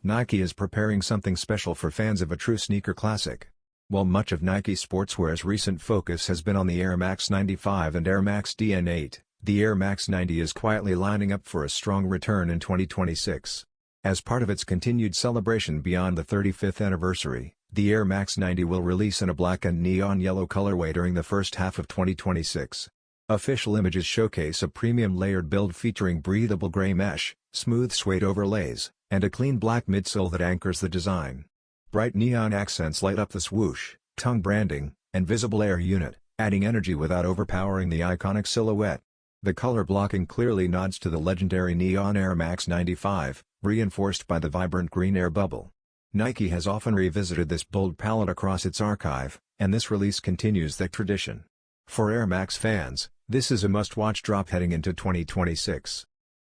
Nike is preparing something special for fans of a true sneaker classic. While much of Nike Sportswear's recent focus has been on the Air Max 95 and Air Max Dn8, the Air Max 90 is quietly lining up for a strong return in 2026. As part of its continued celebration beyond the 35th anniversary, the Air Max 90 will release in a black and neon yellow colorway during the first half of 2026. Official images showcase a premium layered build featuring breathable gray mesh, smooth suede overlays, and a clean black midsole that anchors the design. Bright neon accents light up the swoosh, tongue branding, and visible air unit, adding energy without overpowering the iconic silhouette. The color blocking clearly nods to the legendary neon Air Max 95, reinforced by the vibrant green air bubble. Nike has often revisited this bold palette across its archive, and this release continues that tradition. For Air Max fans, this is a must-watch drop heading into 2026.